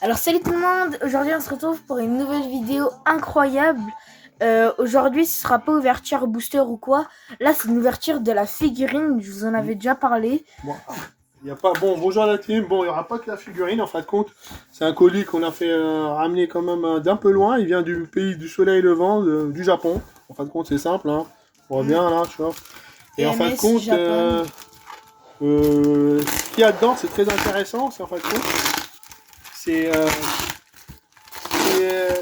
Alors salut tout le monde, aujourd'hui on se retrouve pour une nouvelle vidéo incroyable. Aujourd'hui ce sera pas ouverture booster ou quoi, là c'est une ouverture de la figurine, je vous en avais déjà parlé. Bon, il y a pas. Bon, bonjour à la team. Bon, il n'y aura pas que la figurine en fin de compte. C'est un colis qu'on a fait ramener quand même d'un peu loin. Il vient du pays du soleil levant, du Japon. En fin de compte, c'est simple. Hein. On voit bien là, tu vois. Et en fin de EMS compte, Japon. ce qu'il y a dedans, c'est très intéressant. C'est en fin de compte, c'est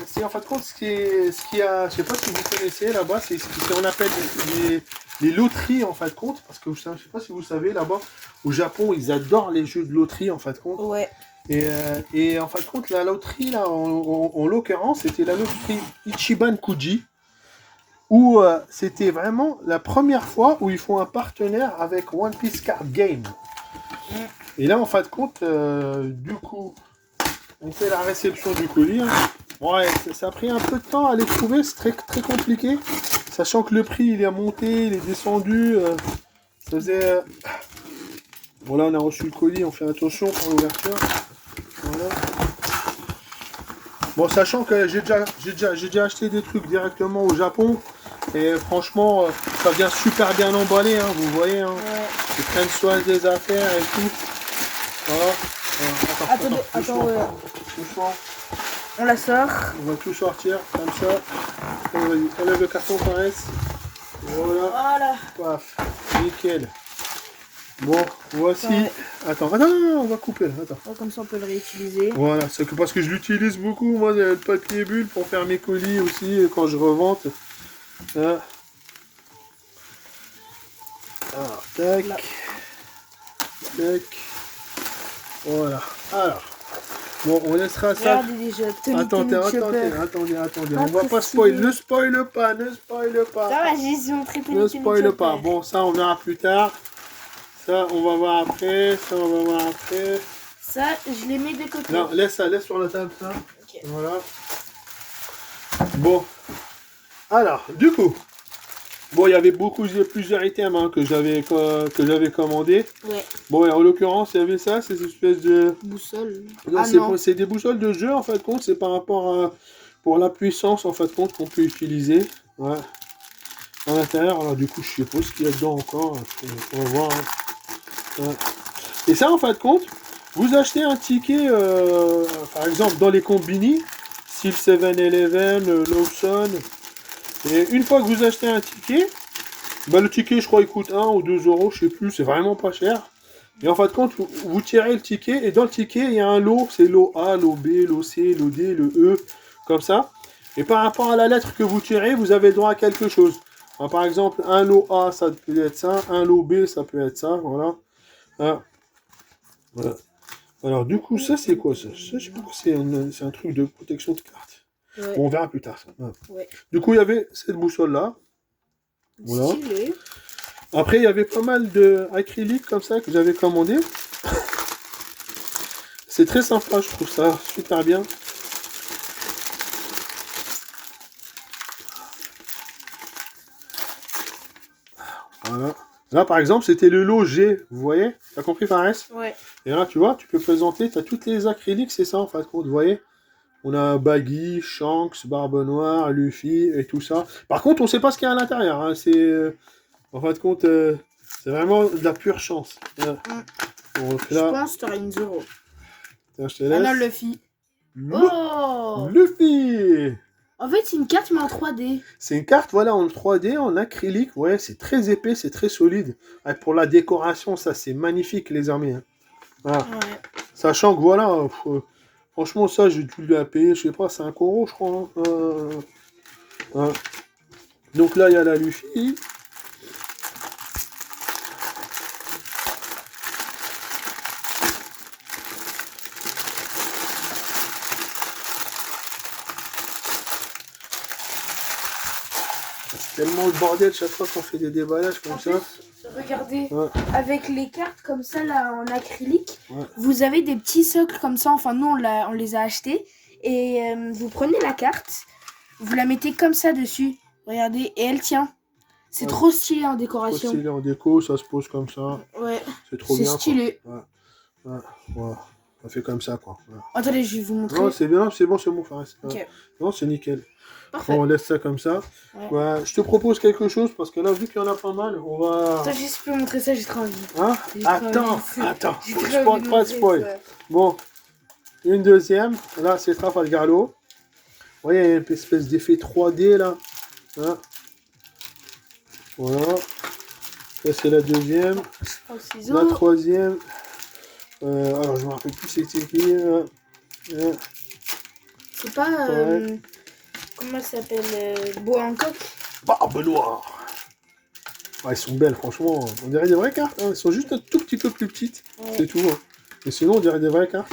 c'est en fin de compte ce qui a, je sais pas si vous connaissez là-bas, c'est ce qu'on appelle les loteries en fin de compte, parce que je sais pas si vous savez là-bas, au Japon, ils adorent les jeux de loterie en fin de compte. Ouais. Et en fin de compte, la loterie là, en l'occurrence, c'était la loterie Ichiban Kuji, où c'était vraiment la première fois où ils font un partenaire avec One Piece Card Game. Et là, en fin de compte, du coup, on fait la réception du colis. Hein. Ouais, ça a pris un peu de temps à les trouver, c'est très, très compliqué. Sachant que le prix, il est monté, il est descendu. Ça faisait... Bon, là, on a reçu le colis, on fait attention pour l'ouverture. Voilà. Bon, sachant que j'ai déjà acheté des trucs directement au Japon. Et franchement, ça vient super bien emballé, hein, vous voyez. Hein. Ouais. Ils prennent soin des affaires et tout. Voilà. Attends, doucement. on la sort. On va tout sortir comme ça. Vas-y, enlève le carton qu'on reste. Voilà. Voilà. Paf. Nickel. Bon, voici. Ouais. Attends, non, on va couper là. Attends. Oh, comme ça on peut le réutiliser. Voilà, c'est que parce que je l'utilise beaucoup, moi, le papier bulle pour faire mes colis aussi quand je revente. Là. Alors, tac. Là. Tac. Voilà. Alors. Bon, on laissera ça. Regardez déjà, Attendez. On va pas spoiler. Ne spoile pas. Ça va, j'ai montré Ne spoile pas. Bon, ça, on verra plus tard. Ça, on va voir après. Ça, je les mets de côté. Non, laisse sur la table, ça. Okay. Voilà. Bon. Alors, du coup. Bon, il y avait plusieurs items hein, que j'avais commandé. Ouais. Bon, et en l'occurrence, il y avait ça, c'est une espèce de... Boussole. Non, c'est des boussoles de jeu, en fait, compte. C'est par rapport à... Pour la puissance, en fait, compte, qu'on peut utiliser. Ouais. À l'intérieur, alors du coup, je sais pas ce qu'il y a dedans encore. On va voir. Hein. Ouais. Et ça, en fin de compte, vous achetez un ticket, par exemple, dans les combini, style 7-Eleven, Lawson. Et une fois que vous achetez un ticket, bah, le ticket, je crois, il coûte 1 ou 2 euros, je sais plus, c'est vraiment pas cher. Et en fin de compte, vous tirez le ticket, et dans le ticket, il y a un lot, c'est lot A, lot B, lot C, lot D, le E, comme ça. Et par rapport à la lettre que vous tirez, vous avez droit à quelque chose. Alors, par exemple, un lot A, ça peut être ça, un lot B, ça peut être ça, voilà. Ah. Voilà. Alors, du coup, ça, c'est quoi ça? Ça, je sais pas, c'est un truc de protection de carte. Ouais. Bon, on verra plus tard, ça. Ah. Ouais. Du coup, il y avait cette boussole-là. Voilà. Stylé. Après, il y avait pas mal d'acrylique comme ça que j'avais commandé. C'est très sympa, je trouve ça super bien. Voilà. Là, par exemple, c'était le lot G, vous voyez? T'as compris, Fares? Ouais. Et là, tu vois, tu peux présenter, t'as toutes les acryliques, c'est ça, en fin de compte, vous voyez? On a Baggy, Shanks, Barbe Noire, Luffy et tout ça. Par contre, on sait pas ce qu'il y a à l'intérieur. Hein. C'est, en fin de compte, c'est vraiment de la pure chance. Ouais. Donc là, je pense que tu auras une 0. Tiens, je te laisse. Ah non, Luffy. Oh Luffy. En fait, c'est une carte, mais en 3D. C'est une carte, voilà, en 3D, en acrylique. Ouais, c'est très épais, c'est très solide. Ouais, pour la décoration, ça, c'est magnifique, les amis. Hein. Voilà. Ouais. Sachant que, voilà, franchement, ça, j'ai dû la payer, je sais pas, 5 euros, je crois. Hein. Donc là, il y a la Luffy. C'est tellement le bordel chaque fois qu'on fait des déballages comme ça. Regardez, ouais. Avec les cartes comme ça là en acrylique, ouais. Vous avez des petits socles comme ça. Enfin, nous on les a achetés. Et vous prenez la carte, vous la mettez comme ça dessus. Regardez, et elle tient. C'est trop stylé en décoration. Trop stylé en déco, ça se pose comme ça. Ouais. C'est trop bien. C'est stylé. Ouais. On fait comme ça, quoi. Voilà. Attendez, je vais vous montrer. Non, c'est bien, c'est bon, Fares. Ok. Non, c'est nickel. Parfait. Bon, on laisse ça comme ça. Ouais. Ouais, je te propose quelque chose, parce que là, vu qu'il y en a pas mal, on va... Attends, juste peux montrer ça, j'ai trop envie. Hein? J'ai trop Attends, envie. attends. J'ai Faut que trop je envie parle de pas de montrer spoil. ça. Bon, une deuxième. Là, c'est Trafalgar Law. Vous voyez, il y a une espèce d'effet 3D, là. Hein? Voilà. Ça, c'est la deuxième. Je prends le ciseau. La troisième. Alors, je me rappelle plus c'était qui. C'est pas... Ouais. Comment ça s'appelle Bois en coque. Barbe Noire. Ah, elles sont belles, franchement. On dirait des vraies cartes. Hein. Elles sont juste un tout petit peu plus petites. Ouais. C'est tout. Hein. Et sinon, on dirait des vraies cartes.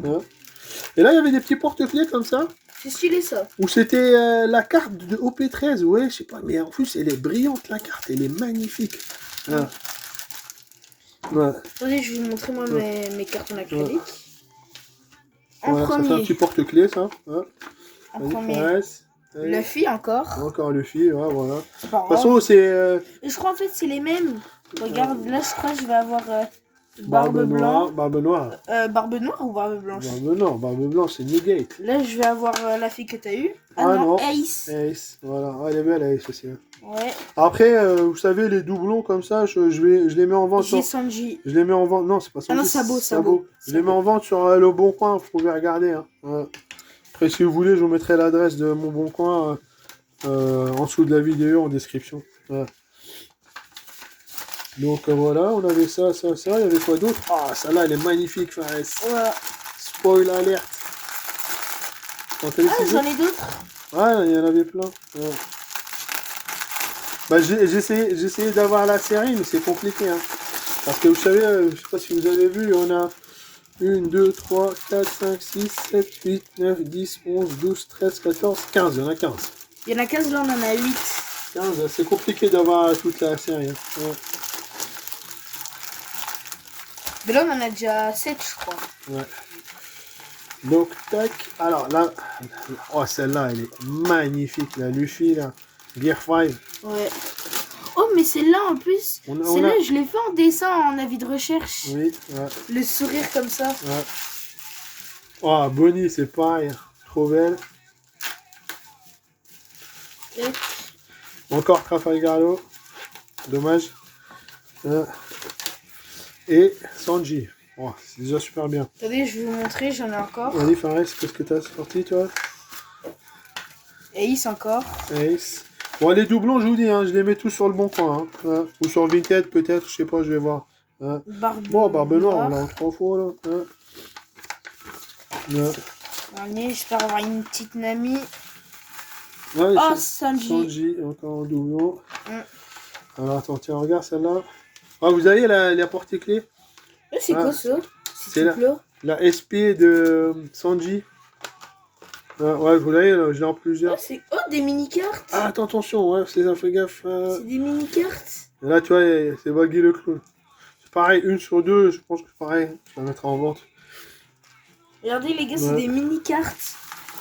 Hein. Et là, il y avait des petits porte-clés comme ça. C'est stylé ça. Où c'était la carte de OP13. Ouais, je sais pas. Mais en plus, elle est brillante, la carte. Elle est magnifique. Hein. Ouais. Attendez, je vais vous montrer moi mes cartes en acrylique. En Voilà, ça fait un premier. petit porte-clés, ça. Hein. En Vas-y, premier. Fares. La fille encore. Encore le fil, ouais, voilà. C'est pas De toute grave. façon, c'est Et je crois en fait c'est les mêmes. Regarde, là je crois que je vais avoir barbe blanche. Barbe noire. Barbe noire ou barbe blanche? Barbe blanche, c'est Newgate. Là je vais avoir la fille que t'as eue. Ah non. Ace. Ace, voilà. Ah, elle est belle, Ace aussi. Hein. Ouais. Après, vous savez, les doublons comme ça, je les mets en vente J'ai sur... Sanji. Je les mets en vente... Non, c'est pas Sanji. Ah non, Sabo. Je les mets en vente sur Le Bon Coin, vous pouvez regarder. Hein. Ouais. Après, si vous voulez, je vous mettrai l'adresse de mon Bon Coin en dessous de la vidéo, en description. Ouais. Donc voilà, on avait ça. Il y avait quoi d'autre? Ah, celle-là, elle est magnifique, Fares. Ouais. Spoil alert. Ah, j'en ai d'autres. Ouais, il y en avait plein. Ouais. Bah, j'ai essayé d'avoir la série, mais c'est compliqué. Hein. Parce que vous savez, je sais pas si vous avez vu, on a 1, 2, 3, 4, 5, 6, 7, 8, 9, 10, 11, 12, 13, 14, 15. Il y en a 15. Il y en a 15, là on en a 8. 15, c'est compliqué d'avoir toute la série. Hein. Ouais. Mais là on en a déjà 7, je crois. Ouais. Donc, tac. Alors là, oh, celle-là, elle est magnifique, la Luffy, là. Gear 5. Ouais. Oh, mais celle-là en plus, celle-là je l'ai fait en dessin, en avis de recherche. Oui, ouais. Le sourire comme ça. Ouais. Oh, Bonnie, c'est pareil. Trop belle. Ouais. Encore Trafalgar Law. Dommage. Et Sanji. Oh, c'est déjà super bien. Attendez, je vais vous montrer, j'en ai encore. Vas-y, Fares, qu'est-ce que t'as sorti, toi? Ace encore. Ace. Bon, les doublons, je vous dis, hein, je les mets tous sur le bon coin. Hein. Hein. Ou sur Vinted, peut-être, je sais pas, je vais voir. Hein. Barbe Barbe noire, on noire. l'a en 3 fois, là. Hein. Ouais. Dernier, j'espère avoir une petite Nami. Ouais, Oh, Sanji. Sanji, encore un doublon. Mm. Alors, attends, tiens, regarde celle-là. Ah, vous avez la porte-clés? C'est quoi ça? C'est la SP de Sanji. Ouais, vous l'avez, je l'ai en plusieurs. Oh, des mini-cartes. Ah, attention, ouais, c'est ça, fais gaffe. C'est des mini-cartes. Et là, tu vois, c'est Baggy le clown. C'est pareil, 1 sur 2, je pense que c'est pareil. Je la mettrai en vente. Regardez, les gars, c'est des mini-cartes.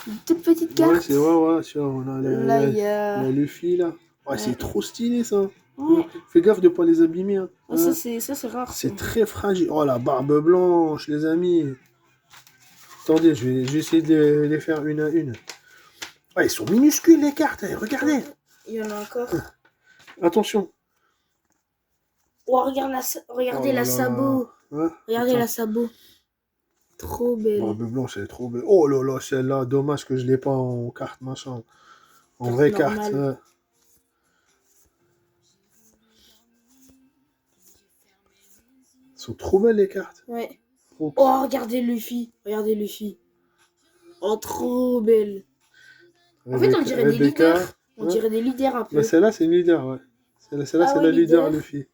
Une toute petite carte. Ouais, tu vois, on a Là, il y a... la Luffy, là. Ouais, c'est trop stylé, ça. Ouais. Fais gaffe de pas les abîmer. Hein. Oh, ça, c'est rare. C'est très fragile. Oh, la barbe blanche, les amis. Attendez, je vais essayer de les faire une à une. Ah, ils sont minuscules, les cartes. Regardez. Il y en a encore. Attention. Oh, regardez la sabot. Ouais. Regardez la sabot. Trop belle. Barbe blanche, elle est trop belle. Oh là là, celle-là, dommage que je l'ai pas en carte, machin. En Carte vraie normale. carte. Ouais. Elles sont trop belles, les cartes. Ouais. Trop... Oh, regardez Luffy. Regardez Luffy. Oh, trop belle. En fait, on dirait des leaders. On dirait des leaders un peu. Mais celle-là, c'est une leader, ouais. Celle-là, c'est la leader, Luffy.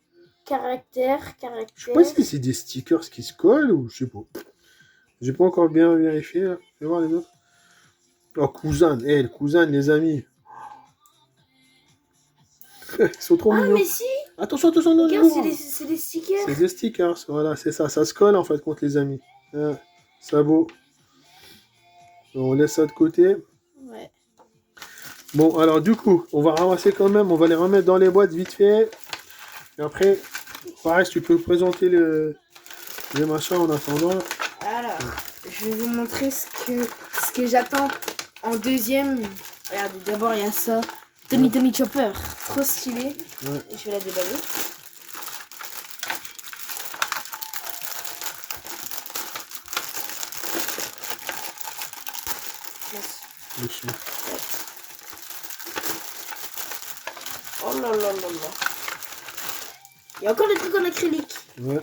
Caractère. Je sais pas si c'est des stickers qui se collent ou je sais pas. J'ai pas encore bien vérifié, là. Je vais voir les autres. Oh, cousin, le cousin, les amis. Ils sont trop mignons. Ah, mais si. Attention, non, regarde, non. c'est des stickers. C'est des stickers, voilà, c'est ça. Ça se colle, en fait, contre les amis. Sabot. On laisse ça de côté. Ouais. Bon, alors, du coup, on va ramasser quand même. On va les remettre dans les boîtes vite fait. Et après, pareil, si tu peux présenter les machins en attendant. Alors, Alors, je vais vous montrer ce que j'attends en deuxième. Regardez, d'abord il y a ça. Tony Chopper, trop stylé. Ouais. Je vais la déballer. Doucement. Oh là là là là. Il y a encore des trucs en acrylique. Ouais.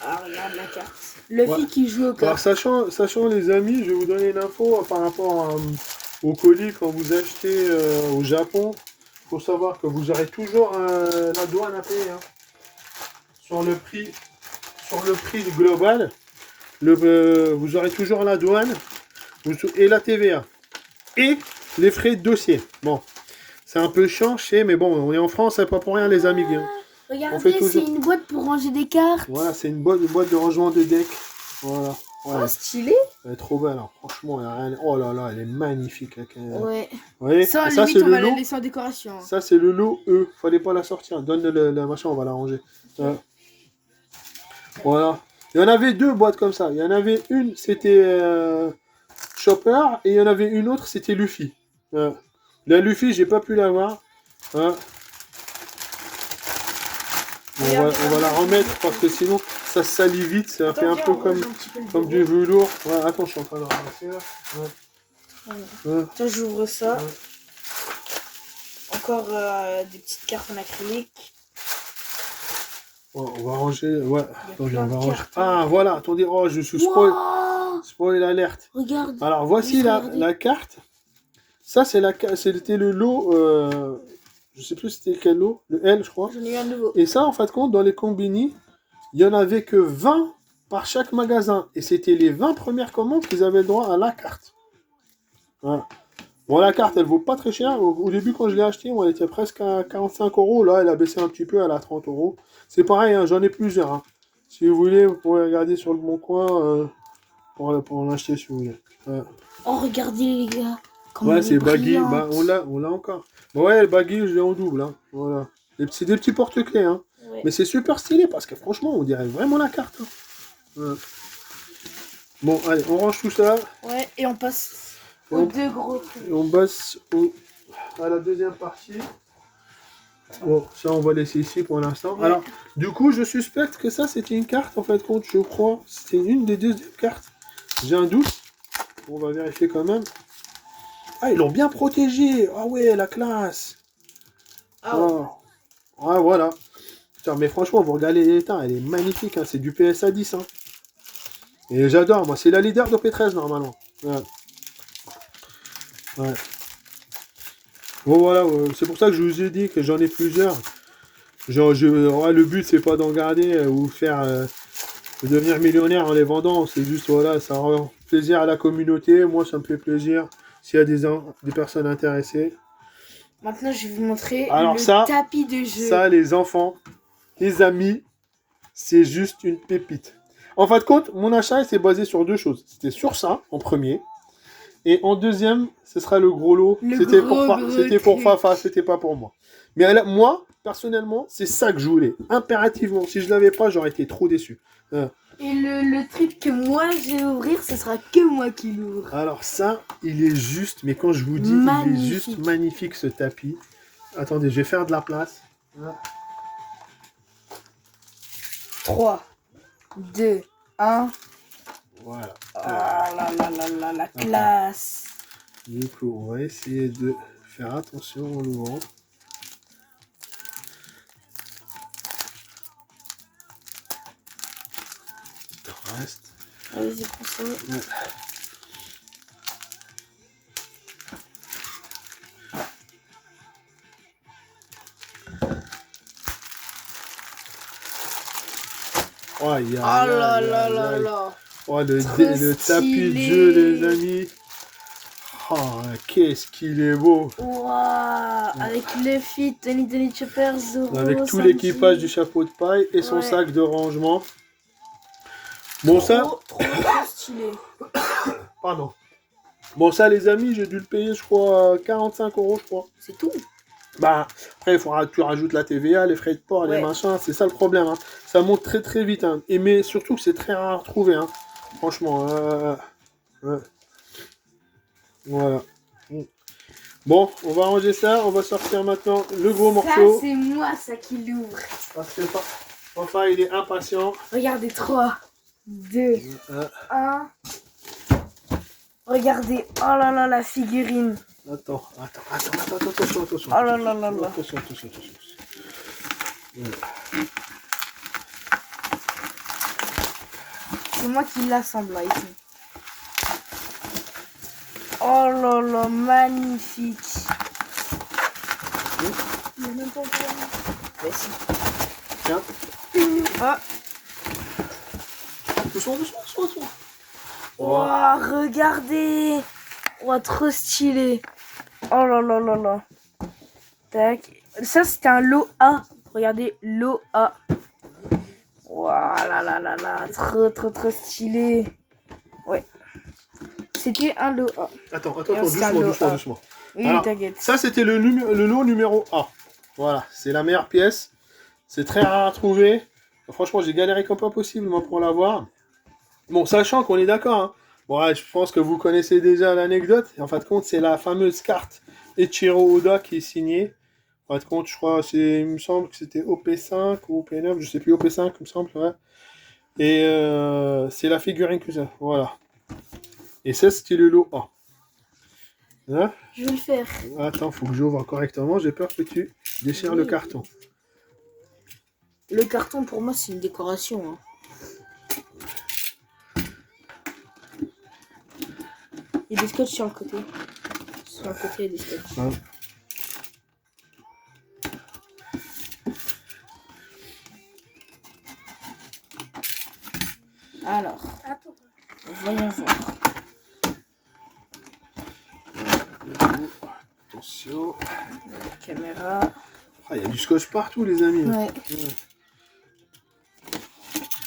Ah, regarde la carte. Luffy qui joue au Alors, cartes. sachant les amis, je vais vous donner une info par rapport au colis quand vous achetez au Japon. Il faut savoir que vous aurez toujours la douane à payer. Hein. Sur le prix global, vous aurez toujours la douane et la TVA. Et les frais de dossier. Bon, c'est un peu chiant, je sais, mais bon, on est en France, c'est pas pour rien les amis. Hein. Regardez, c'est une boîte pour ranger des cartes. Voilà, c'est une boîte de rangement de deck. Voilà. Oh, stylé. Elle est trop belle, hein. Franchement, elle a rien... Oh là là, elle est magnifique. Ouais. Vous voyez, ça, ça limite, c'est on le va la lot. laisser en décoration. Ça, c'est le lot E. Fallait pas la sortir. Donne le machin, on va la ranger. Ouais. Voilà. Il y en avait deux boîtes comme ça. Il y en avait une, c'était Chopper, et il y en avait une autre, c'était Luffy. La Luffy, j'ai pas pu l'avoir. Hein. On va la remettre parce que sinon ça salit vite, ça fait un peu comme du velours. Ouais, attends, je suis en train de ramasser là. Ouais. Tiens, j'ouvre ça. Ouais. Encore des petites cartes en acrylique. Ouais, on va ranger. Ouais, attendez, on va ranger. Cartes. Ah, voilà, attendez, oh, je suis spoil. Wow, Spoil alerte. regarde. Alors, voici la carte. Ça, c'était le lot. Je sais plus c'était quel lot. Le L, je crois. J'en ai eu un nouveau. Et ça, en fait, compte, dans les combini, il n'y en avait que 20 par chaque magasin. Et c'était les 20 premières commandes qu'ils avaient le droit à la carte. Voilà. Bon, la carte, elle vaut pas très cher. Au début, quand je l'ai achetée, elle était presque à 45 €. Là, elle a baissé un petit peu, elle est à 30 €. C'est pareil, hein, j'en ai plusieurs. Hein. Si vous voulez, vous pouvez regarder sur le bon coin pour en acheter si vous voulez. Ouais. Oh, regardez les gars. Ouais, c'est baggy. Bah, on l'a encore. Bon, ouais, le baggy, je l'ai en double. Hein. Voilà. C'est des petits porte-clés. Hein. Ouais. Mais c'est super stylé parce que franchement, on dirait vraiment la carte. Hein. Ouais. Bon, allez, on range tout ça. Ouais, et on passe aux deux gros trucs. Et on passe à la deuxième partie. Bon, ça, on va laisser ici pour l'instant. Ouais. Alors, du coup, je suspecte que ça, c'était une carte, en fait, compte, je crois. C'était une des deuxièmes cartes. J'ai un doute. On va vérifier quand même. Ah, ils l'ont bien protégé. Ah ouais, la classe. Ah ouais. Oh. Ouais, voilà. Putain, mais franchement, vous regardez l'état, elle est magnifique. Hein. C'est du PSA 10. Hein. Et j'adore, moi. C'est la leader de P13, normalement. Ouais. Ouais. Bon, voilà. C'est pour ça que je vous ai dit que j'en ai plusieurs. Genre, le but, c'est pas d'en garder ou faire devenir millionnaire en les vendant. C'est juste, voilà, ça rend plaisir à la communauté. Moi, ça me fait plaisir s'il y a des personnes intéressées. Maintenant, je vais vous montrer Alors le tapis de jeu. Ça, les enfants, les amis, c'est juste une pépite. En fin de compte, mon achat s'est basé sur deux choses. C'était sur ça, en premier. Et en deuxième, ce sera le gros lot. C'était pour Fafa, c'était pas pour moi. Mais là, moi, personnellement, c'est ça que je voulais. Impérativement. Si je l'avais pas, j'aurais été trop déçu. Et le truc que moi je vais ouvrir, ce sera que moi qui l'ouvre. Alors ça, il est juste, mais quand je vous dis, magnifique. Il est juste magnifique ce tapis. Attendez, je vais faire de la place. 3, 2, 1. Voilà. Oh là là là là, la classe. Du coup, on va essayer de faire attention en l'ouvrant. Reste. Vas-y, prends ça. Ouais. Oh là là là là. Oh, le tapis de jeu, les amis. Oh, qu'est-ce qu'il est beau. Wow, avec Luffy, Tony Chopper, Zoro, avec tout Sanji. l'équipage du chapeau de paille et son sac de rangement. Bon, trop stylé. Pardon. Bon, ça, les amis, j'ai dû le payer, je crois, 45 €, je crois. C'est tout. Bah, après, il faudra que tu rajoutes la TVA, les frais de port, les Ouais. machins, c'est ça le problème. Hein. Ça monte très très vite. Hein. Et mais surtout que c'est très rare à retrouver. Hein. Franchement. Ouais. Voilà. Bon, on va ranger ça. On va sortir maintenant le gros morceau. Ça, c'est moi, ça qui l'ouvre. Parce que enfin, il est impatient. Regardez, 3, 2, 1. Regardez, oh là là, la figurine. Attends, attention. Oh là là là là. Attention. Voilà. C'est moi qui l'assemble là, ici. Oh là là, magnifique. Il y a même pas encore. Mais si. Tiens. Ah. Doucement. Oh, regardez. Oh, trop stylé. Oh là là là là. Tac. Ça, c'était un lot A. Regardez, lot A. Voilà, là. Trop stylé. Ouais. C'était un lot A. Attends, c'est un lot doucement. Oui, Alors, t'inquiète. ça, c'était le lot numéro A. Voilà, c'est la meilleure pièce. C'est très rare à trouver. Franchement, j'ai galéré comme pas possible, moi, pour l'avoir. Bon, sachant qu'on est d'accord. Hein. Bon, ouais, je pense que vous connaissez déjà l'anecdote. En fin de compte, c'est la fameuse carte Ichiro Oda qui est signée. En fin de compte, je crois, il me semble que c'était OP5 ou OP9, je sais plus, OP5, il me semble, ouais. Et c'est la figurine que ça. Voilà. Et ça, c'était le lot A. Hein? Je vais le faire. Attends, faut que j'ouvre correctement. J'ai peur que tu déchires le carton. Le carton, pour moi, c'est une décoration. Hein. Il y a des scotch sur le côté. Sur le côté, il y a des scotch. Hein? Alors, voyons voir. Attention. La caméra. Ah, il y a du scotch partout, les amis. Ouais.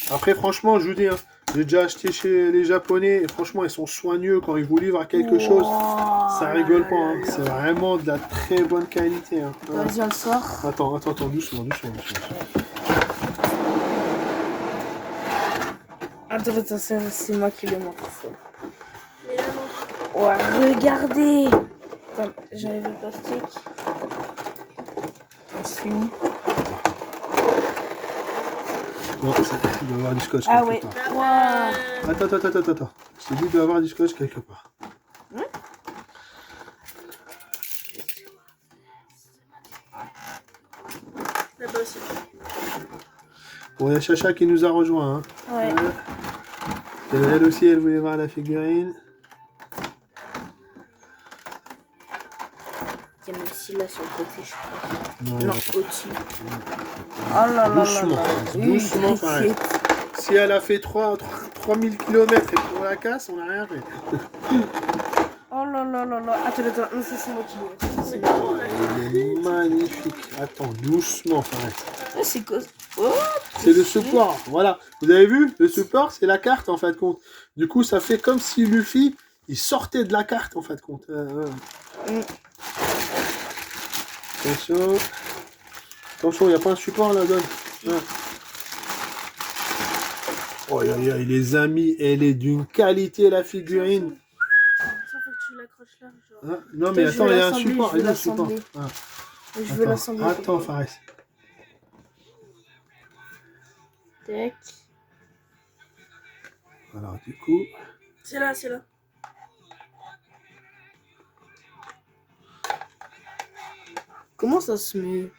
Après, franchement, je vous dis, hein, j'ai déjà acheté chez les Japonais et franchement, ils sont soigneux quand ils vous livrent quelque chose. Ça rigole pas. Hein. C'est vraiment de la très bonne qualité. Hein. Vas-y, on le sort. Attends, doucement. Attends, c'est moi qui le montre. Ouais, regardez. Attends, j'enlève le plastique. On suit. Non, il doit y avoir du scotch Ah quelque ouais. part. Wow. Attends. Je t'ai dit, il doit y avoir du scotch quelque part. Là-bas aussi. Bon, il y a Chacha qui nous a rejoint. Hein. Ouais. Elle aussi, elle voulait voir la figurine. Il y a aussi là sur le côté, je crois. Non, au-dessus. Oh là là. Doucement, pareil. Si elle a fait 3000 km et pour la casse, on n'a rien fait. Oh là là. Attends. Non, c'est moi qui l'ai. Il est magnifique. Attends, doucement, pareil. C'est quoi? Oh, c'est le support, voilà. Vous avez vu? Le support, c'est la carte, en fin de compte. Du coup, ça fait comme si Luffy, il sortait de la carte, en fin de compte. Attention, il n'y a pas un support là, donne. Oh, les amis, elle est d'une qualité, la figurine. Ça faut que tu l'accroches là. Hein? Non, mais attends, il y a un support. Je veux l'assembler. Attends, Fares. Tac. Alors, du coup... C'est là. Comment ça se met?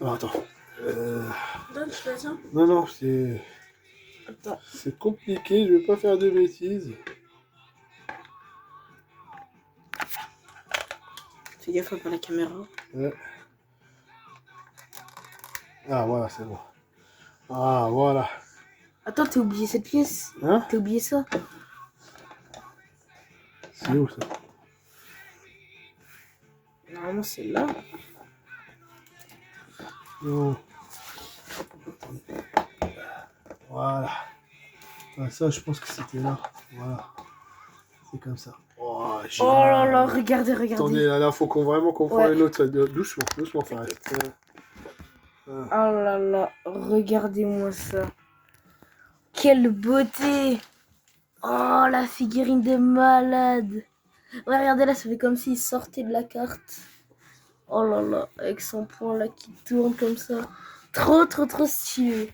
Alors, attends. Donne, je fais ça. Non, c'est... Attends. C'est compliqué, je vais pas faire de bêtises. Fais gaffe à la caméra. Ouais. Ah, voilà, c'est bon. Ah, voilà. Attends, t'as oublié cette pièce? Hein? T'as oublié ça? C'est où, ça? Normalement, c'est là. Non. Voilà. Ah, ça, je pense que c'était là. Voilà. C'est comme ça. Oh. Oh, Oh là là, regardez, Attendez, regardez. là, faut vraiment qu'on prenne une autre. Doucement, doucement, Fares. Oh là là, regardez-moi ça. Quelle beauté. Oh, la figurine de malade. Ouais, regardez là, ça fait comme s'il sortait de la carte. Oh là là, avec son poing là qui tourne comme ça. Trop, trop, trop stylé.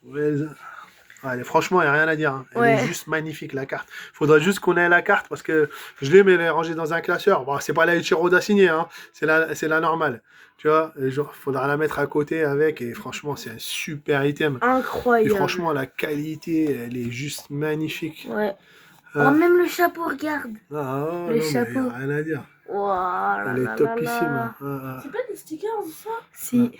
Ouais, franchement, il n'y a rien à dire. Hein. Elle Ouais. est juste magnifique, la carte. Faudrait juste qu'on ait la carte parce que je l'ai, mais elle est rangée dans un classeur. Bon, c'est pas la Ichiro signée, hein. C'est la normale. Tu vois, et genre, faudra la mettre à côté avec. Et franchement, c'est un super item. Incroyable. Et franchement, la qualité, elle est juste magnifique. Ouais. Oh, même le chapeau, regarde. Ah, Le non, chapeau. mais rien à dire. Wow, Elle est topissime. C'est pas des stickers, ça? Si.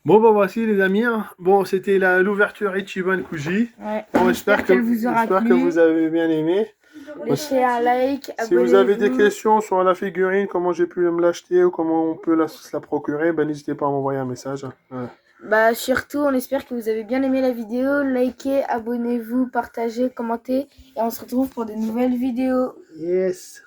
Bon, bah voici les amis. Hein. Bon, c'était l'ouverture Ichiban Kuji. Ouais. Bon, j'espère que vous avez bien aimé. Laissez un like, Si vous avez des questions sur la figurine, comment j'ai pu me l'acheter ou comment on peut se la procurer, ben n'hésitez pas à m'envoyer un message. Ouais. Bah surtout, on espère que vous avez bien aimé la vidéo. Likez, abonnez-vous, partagez, commentez et on se retrouve pour de nouvelles vidéos. Yes.